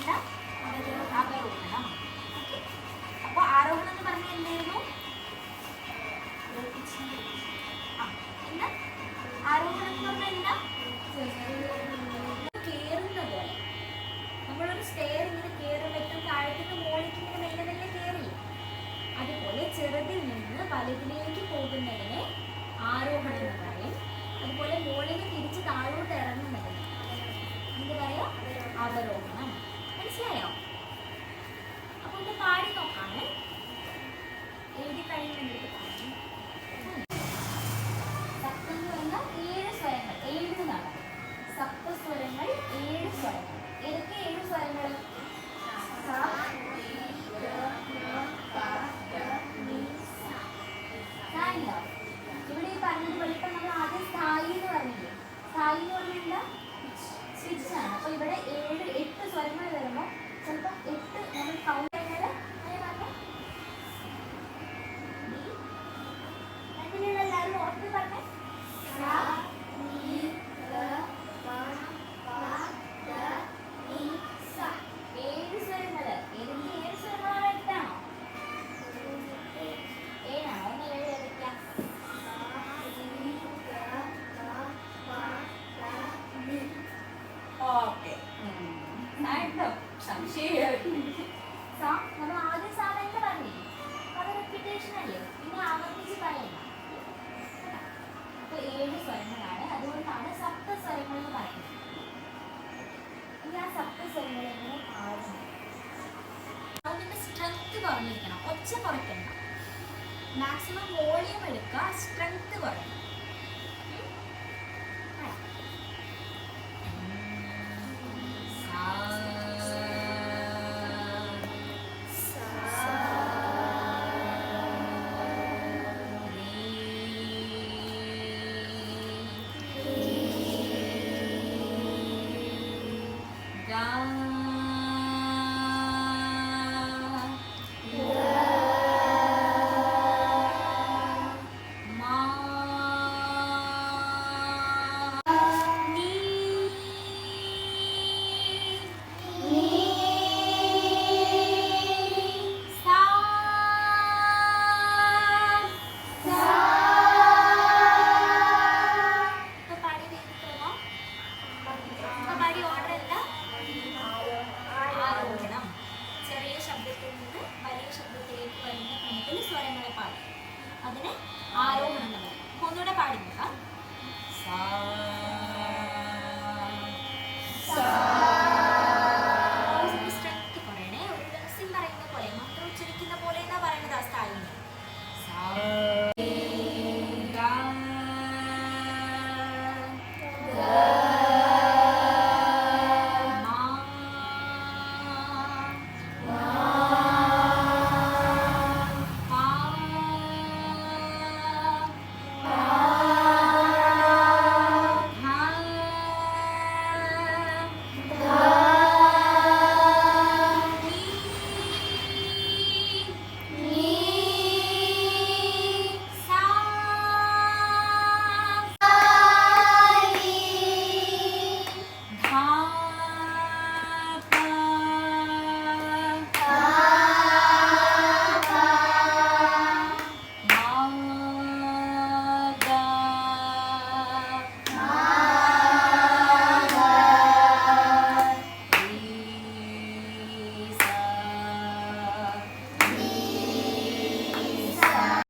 എന്താ? അവരോഹണം. അപ്പൊ ആരോഹണം എന്ന് പറഞ്ഞാൽ എന്തായിരുന്നു? എന്താ ആരോഹണം എന്ന് പറഞ്ഞാൽ എന്താ? കേറുന്ന പോലെ നമ്മളൊരു സ്റ്റെയർ ഇങ്ങനെ കയറും ഏറ്റവും താഴത്തേക്ക് മുകളിലേക്ക് ഇങ്ങനെ മെല്ലെ മെല്ലെ കയറി, അതുപോലെ ചെറുതിൽ നിന്ന് വലുതിലേക്ക് പോകുന്നതിനെ ആരോഹണം എന്ന് പറയും. അതുപോലെ മുകളിൽ തിരിച്ച് താഴോട്ട് ഇറങ്ങുന്നതിന് എന്ത് പറയാ? അവരോഹണം. മനസ്സിലായോ? അപ്പൊ ഒന്ന് പാടി നോക്കാമേ. എഴുതി കഴിയുമെന്നിട്ട് പറഞ്ഞു. സപ്തം എന്ന് പറഞ്ഞാൽ 7 സ്വരങ്ങൾ. 7 എന്നാണ് സപ്തസ്വരങ്ങൾ. 7 സ്വരങ്ങൾ. ഏതൊക്കെ 7 സ്വരങ്ങൾ? ഇവിടെ ഈ പറഞ്ഞത് പോലെ ഇപ്പൊ നമ്മൾ ആദ്യം സ്ഥായി എന്ന് പറഞ്ഞില്ലേ? സ്ഥായി എന്ന് പറഞ്ഞാൽ എന്താ? സ്വിച്ച് ആണ്. അപ്പൊ ഇവിടെ 7 8 സ്വരങ്ങൾ വരുമ്പോൾ ചിലപ്പോൾ 8 നമ്മൾ കൗണ്ട് ചെയ്യുന്നത് രണ്ടിലുള്ള എല്ലാവരും ഓർത്ത് പറഞ്ഞേ. 7 സ്വരങ്ങള്. ഏതെങ്കിലും 7 സ്വരങ്ങളാണോ 8 ആണോ? 7 ആണോ? ഒന്ന് 7 ഏതൊക്കെയാ? ഓക്കെ. നമ്മൾ ആദ്യം സാധനം പറഞ്ഞില്ലേ? അത് റെപ്പിറ്റേഷൻ അല്ലേ? പിന്നെ ആവർത്തിച്ച് പറയണ്ട. അപ്പൊ 7 സ്വരങ്ങളാണ്. അതുകൊണ്ടാണ് സപ്തസ്വരങ്ങൾ എന്ന് പറയുന്നത്. ഇനി ആ സപ്തസ്വരങ്ങൾ എങ്ങനെ പാടുന്നു? അതിന്റെ സ്ട്രെങ്ത് കുറഞ്ഞിരിക്കണം. ഒച്ച കുറയ്ക്കണ്ട. മാക്സിമം വോളിയം എടുക്കുക. സ്ട്രെങ്ത് കുറയ്ക്കണം. God.